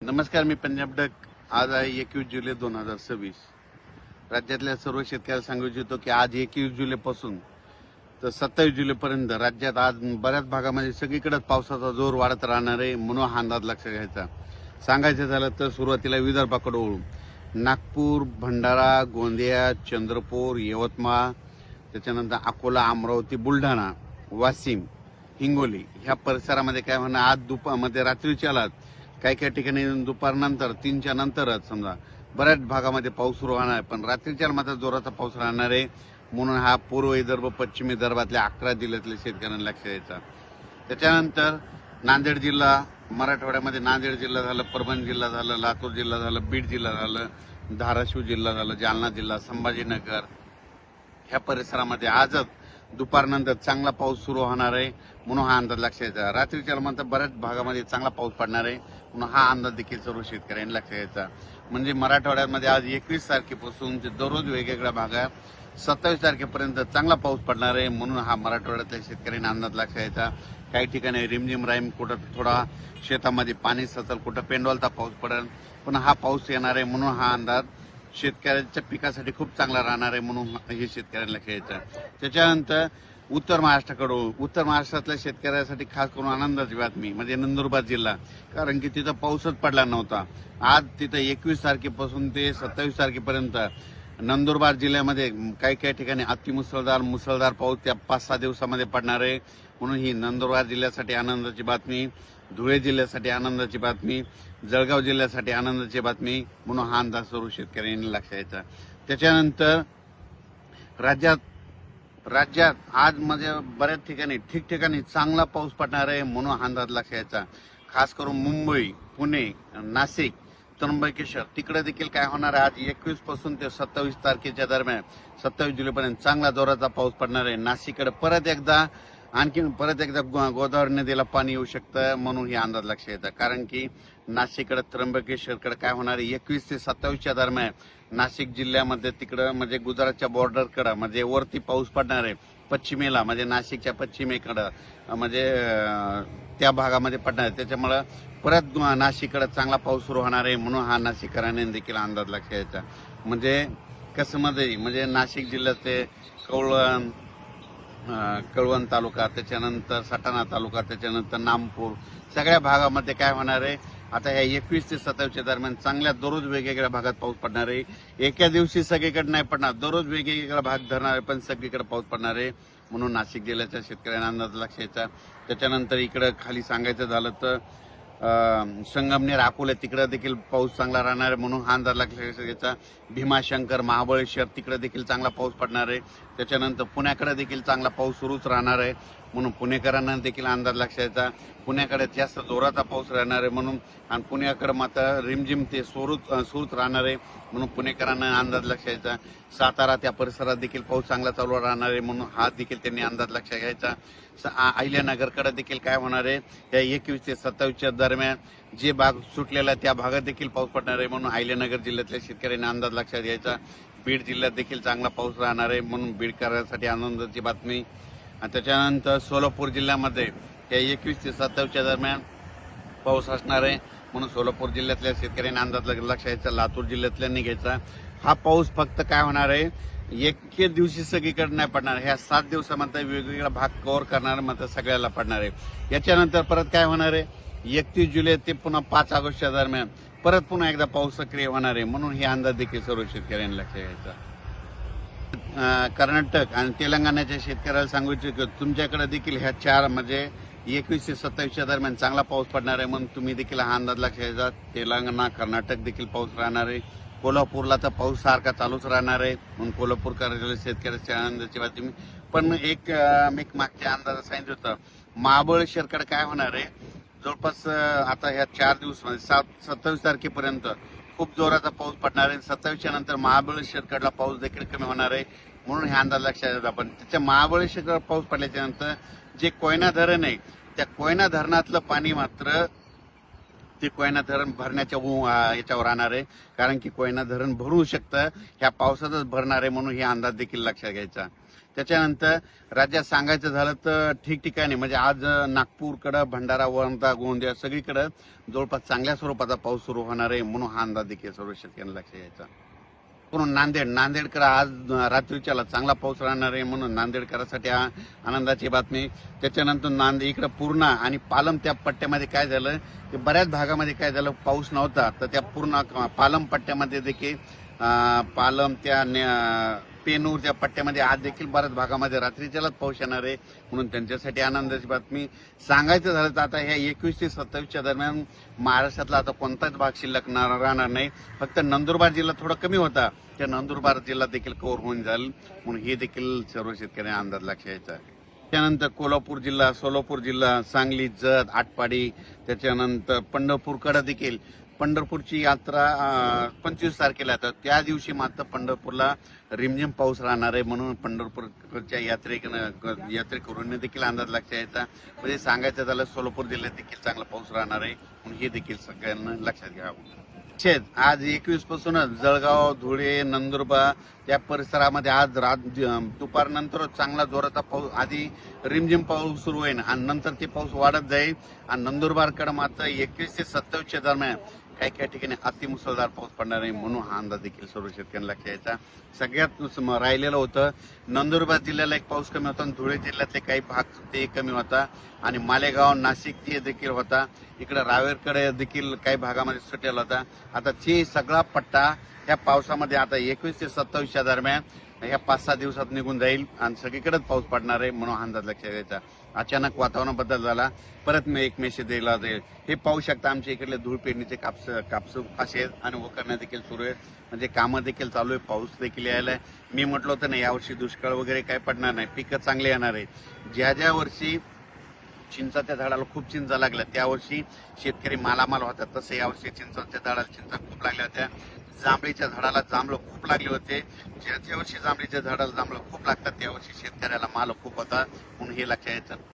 नमस्कार, मी पंजाब डक. आज आहे 21 जुलै 2026. राज्यातल्या सर्व शेतकऱ्याला सांगू इच्छितो की आज 21 जुलैपासून तर 27 जुलैपर्यंत राज्यात आज बऱ्याच भागामध्ये सगळीकडेच पावसाचा जोर वाढत राहणार आहे, म्हणून हा अंदाज लक्षात घ्यायचा. सांगायचं झालं तर सुरुवातीला विदर्भाकडे वळू. नागपूर, भंडारा, गोंदिया, चंद्रपूर, यवतमाळ, त्याच्यानंतर अकोला, अमरावती, बुलढाणा, वाशिम, हिंगोली ह्या परिसरामध्ये काय होणार, आज दुपारमध्ये रात्रीच्याला काही काही ठिकाणी दुपारनंतर 3च्या नंतरच समजा बऱ्याच भागामध्ये पाऊस सुरू होणार आहे. पण रात्रीच्या मात्र जोराचा पाऊस राहणार आहे, म्हणून हा पूर्व विदर्भ, पश्चिम विदर्भातल्या 11 जिल्ह्यातल्या शेतकऱ्यांना लक्ष द्यायचा. त्याच्यानंतर नांदेड जिल्हा, मराठवाड्यामध्ये नांदेड जिल्हा झालं, परभणी जिल्हा झालं, लातूर जिल्हा झालं, बीड जिल्हा झालं, धाराशिव जिल्हा झालं, जालना जिल्हा, संभाजीनगर ह्या परिसरामध्ये आजच दुपारनंतर चांगला पाऊस सुरू होणार आहे, म्हणून हा अंदाज लक्षात घ्यायचा. रात्रीच्या नंतर बऱ्याच भागामध्ये चांगला पाऊस पडणार आहे, म्हणून हा अंदाज देखील सर्व शेतकऱ्यांनी लक्षात घ्यायचा. म्हणजे मराठवाड्यामध्ये आज 21 तारखेपासून ते दररोज वेगवेगळ्या भागात 27 तारखेपर्यंत चांगला पाऊस पडणार आहे, म्हणून हा मराठवाड्यातल्या शेतकऱ्यांनी अंदाज लक्षात घ्यायचा. काही ठिकाणी रिमझिम राईम, कुठं थोडा शेतामध्ये पाणी सचल, कुठं पेंडोलता पाऊस पडेल, पण हा पाऊस येणार आहे, म्हणून हा अंदाज शेतकऱ्यांच्या पिकासाठी खूप चांगला राहणार आहे, म्हणून हे शेतकऱ्यांना घ्यायचं. त्याच्यानंतर उत्तर महाराष्ट्रातल्या शेतकऱ्यांसाठी खास करून आनंदाची बातमी म्हणजे नंदुरबार जिल्हा, कारण की तिथं पाऊसच पडला नव्हता. आज तिथं 21 तारखेपासून ते 27 तारखेपर्यंत नंदुरबार जिल्ह्यामध्ये काही काही ठिकाणी मुसळधार पाऊस त्या 5-6 दिवसामध्ये पडणार आहे, म्हणून ही नंदुरबार जिल्ह्यासाठी आनंदाची बातमी. धुळे जिल्ह्यासाठी आनंदाची बातमी, जळगाव जिल्ह्यासाठी आनंदाची बातमी, म्हणून हा अंदाज सर्व शेतकऱ्यांनी लक्षात घ्यायचा. त्याच्यानंतर राज्यात आज म्हणजे बऱ्याच ठिकाणी ठिकठिकाणी चांगला पाऊस पडणार आहे, म्हणून हा अंदाज लक्षात घ्यायचा. खास करून मुंबई, पुणे, नाशिक, त्र्यंबकेश्वर तिकडे देखील काय होणार आहे, आज 21 पासून ते 27 तारखेच्या दरम्यान 27 जुलैपर्यंत चांगला जोराचा पाऊस पडणार आहे. नाशिककडे परत एकदा गोदावरी नदीला पाणी येऊ शकतं, म्हणून हे अंदाज लक्षात येतं. कारण की नाशिककडे, त्र्यंबकेश्वरकडे काय होणार आहे, 21 ते 27च्या दरम्यान नाशिक जिल्ह्यामध्ये तिकडं म्हणजे गुजरातच्या बॉर्डरकडं म्हणजे वरती पाऊस पडणार आहे. पश्चिमेला म्हणजे नाशिकच्या पश्चिमेकडं म्हणजे त्या भागामध्ये पडणार आहे. त्याच्यामुळं परत नाशिककडे चांगला पाऊस सुरू होणार आहे, म्हणून हा नाशिककरांनी देखील अंदाज लक्षात घ्यायचा. म्हणजे कसं म्हणजे नाशिक जिल्ह्याचे कळवण तालुका, त्याच्यानंतर सटाणा तालुका, त्याच्यानंतर नामपूर सगळ्या भागामध्ये काय होणार आहे, आता ह्या 21 ते 27च्या दरम्यान चांगल्या दररोज वेगवेगळ्या भागात पाऊस पडणार आहे. एका दिवशी सगळीकडे नाही पडणार, दररोज वेगवेगळा भाग धरणार आहे, पण सगळीकडे पाऊस पडणार आहे, म्हणून नाशिक जिल्ह्याच्या शेतकऱ्यांना अंदाज लक्षात घ्यायचा. त्याच्यानंतर इकडं खाली सांगायचं झालं तर संगमनेर, अकोला तिकडे देखील पाऊस चांगला राहणार आहे, म्हणून हा अंदाज लक्षात घ्यायचा. भीमाशंकर, महाबळेश्वर तिकडे देखील चांगला पाऊस पडणार आहे. त्याच्यानंतर पुण्याकडे देखील चांगला पाऊस सुरूच राहणार आहे, म्हणून पुणेकरांना देखील अंदाज लक्षात घ्यायचा. पुण्याकडे जास्त जोराचा पाऊस राहणार आहे, म्हणून आणि पुण्याकडे मात्र रिमझिम ते सुरूच राहणार आहे, म्हणून पुणेकरांना अंदाज लक्षात घ्यायचा. सातारा त्या परिसरात देखील पाऊस चांगला चालू राहणार आहे, म्हणून हा देखील त्यांनी अंदाज लक्षात घ्यायचा. अहिल्यानगरकडे देखील काय होणार आहे, त्या 21 ते 27च्या दरम्यान जे भाग सुटलेला त्या भागात देखील पाऊस पडणार आहे, म्हणून अहिल्यानगर जिल्ह्यातल्या शेतकऱ्यांनी अंदाज लक्षात घ्यायचा. बीड जिल्ह्यात देखील चांगला पाऊस राहणार आहे, म्हणून बीडकरांसाठी आनंदाची बातमी. आणि त्याच्यानंतर सोलापूर जिल्ह्यामध्ये त्या 21 ते 27च्या दरम्यान पाऊस असणार आहे, म्हणून सोलापूर जिल्ह्यातल्या शेतकऱ्यांनी अंदाज लक्षात घ्यायचा. लातूर जिल्ह्यातल्यांनी घ्यायचा. हा पाऊस फक्त काय होणार आहे, एके दिवशी सगळीकडे नाही पडणार, ह्या 7 दिवसामध्ये वेगवेगळा भाग कव्हर करणार, मात्र सगळ्याला पडणार आहे. याच्यानंतर परत काय होणार आहे, 31 जुलै ते पुन्हा 5 ऑगस्टच्या दरम्यान परत पुन्हा एकदा पाऊस सक्रिय होणार आहे, म्हणून हे अंदाज देखील सर्व शेतकऱ्यांनी लक्षात घ्यायचा. कर्नाटक आणि तेलंगणाच्या शेतकऱ्याला सांगू इच्छितो, तुमच्याकडे देखील ह्या 4 म्हणजे 21 ते 27च्या दरम्यान चांगला पाऊस पडणार आहे, म्हणून तुम्ही देखील हा अंदाज लक्षात घ्यायचा. तेलंगणा, कर्नाटक देखील पाऊस राहणार आहे. कोल्हापूरला तर पाऊस सारखा चालूच राहणार आहे, म्हणून कोल्हापूरकर शेतकऱ्याच्या आनंदाची बातमी. पण एक मागच्या अंदाजात सांगितलं होतं, महाबळेश्वरकडे काय होणार आहे, जवळपास आता ह्या 4 दिवसामध्ये 27 तारखेपर्यंत खूप जोराचा पाऊस पडणार आहे. 27च्या नंतर महाबळेश्वरकडला पाऊस देखील कमी होणार आहे, म्हणून हे अंदाज लक्षात घ्यायचा. पण त्याच्या महाबळेश्वरकडे पाऊस पडल्याच्या नंतर जे कोयना धरण आहे, त्या कोयना धरणातलं पाणी मात्र ते कोयना धरण भरण्याच्या याच्यावर राहणार आहे, कारण की कोयना धरण भरू शकतं, ह्या पावसातच भरणार आहे म्हणून हे अंदाज देखील लक्षात घ्यायचा. त्याच्यानंतर राज्यात सांगायचं झालं तर ठिकठिकाणी म्हणजे आज नागपूरकडं, भंडारा, वर्धा, गोंदिया सगळीकडे जवळपास चांगल्या स्वरूपाचा पाऊस सुरू होणार आहे म्हणून हा अंदाज देखील सर्व शेतकऱ्यांना लक्षात घ्यायचा. म्हणून नांदेडकर आज रात्रीच्याला चांगला पाऊस राहणार आहे म्हणून नांदेडकरांसाठी आनंदाची बातमी. त्याच्यानंतर इकडं पूर्णा आणि पालम त्या पट्ट्यामध्ये काय झालं की बऱ्याच भागामध्ये काय झालं, पाऊस नव्हता, तर त्या पूर्ण पालम पट्ट्यामध्ये देखील पालम त्या पेनूरच्या पट्ट्यामध्ये आज देखील बऱ्याच भागामध्ये रात्रीच्यालाच पाऊस येणार आहे म्हणून त्यांच्यासाठी आनंदाची बातमी. सांगायचं झालं तर आता ह्या 21 ते 27च्या दरम्यान महाराष्ट्रातला आता कोणताच भाग शिल्लक राहणार नाही. फक्त नंदुरबार जिल्हा थोडा कमी होता, त्या नंदुरबार जिल्हा देखील कव्हर होऊन जाईल म्हणून हे देखील सर्व शेतकऱ्यांना अंदाज लक्षात घ्यायचा. त्यानंतर कोल्हापूर जिल्हा, सोलापूर जिल्हा, सांगली, जत, आटपाडी, त्याच्यानंतर पंढरपूरकडे देखील पंढरपूरची यात्रा 25 तारखेला, तर त्या दिवशी मात्र पंढरपूरला रिमझिम पाऊस राहणार आहे म्हणून पंढरपूरच्या यात्रेकरूंनी देखील अंदाज लक्षात यायचा. म्हणजे सांगायचं झालं सोलापूर जिल्ह्यात देखील चांगला पाऊस राहणार आहे म्हणून हे देखील सगळ्यांना लक्षात घ्यावं. आज 21 पासूनच जळगाव, धुळे, नंदुरबार त्या परिसरामध्ये आज दुपारनंतर चांगला जोराचा पाऊस, आधी रिमझिम पाऊस सुरू होईल आणि नंतर ते पाऊस वाढत जाईल आणि नंदुरबारकडे मात्र 21 ते 27च्या दरम्यान काही ठिकाणी अतिमुसळधार पाऊस पडणार आहे म्हणून हा अंदाज देखील सर्व शेतकऱ्यांना लक्षात यायचा. सगळ्यात राहिलेलं होतं नंदुरबार जिल्ह्याला एक पाऊस कमी होता, धुळे जिल्ह्यातले काही भाग ते कमी होता आणि मालेगाव, नाशिक ते देखील होता. इकडे रावेरकडे देखील काही भागामध्ये सुटेल होता. आता ते सगळा पट्टा ह्या पावसामध्ये आता 21 ते 27च्या दरम्यान ह्या 5-6 दिवसात निघून जाईल आणि सगळीकडेच पाऊस पडणार आहे म्हणून अंदाज लक्षात घ्यायचा. अचानक वातावरण बदल झाला, परत मी एक मेसेज दिला जाईल. हे पाहू शकता आमच्या इकडले धूळ पेरणीचे कापस असे आणि वखरण्या देखील सुरू आहेत, म्हणजे कामं देखील चालू आहे, पाऊस देखील यायला आहे. मी म्हटलं होतं ना यावर्षी दुष्काळ वगैरे काय पडणार नाही, पिकं चांगले येणार आहे. ज्या वर्षी चिंचाच्या झाडाला खूप चिंचा लागल्या त्या वर्षी शेतकरी मालामाल होता, तसं यावर्षी चिंचाच्या झाडाला चिंचा खूप लागल्या होत्या. जांभळीच्या झाडाला जांभळं खूप लागले होते. ज्या वर्षी जांभळीच्या झाडाला जांभळं खूप लागतात त्या वर्षी शेतकऱ्याला माल खूप होता म्हणून हे लक्षात यायचं.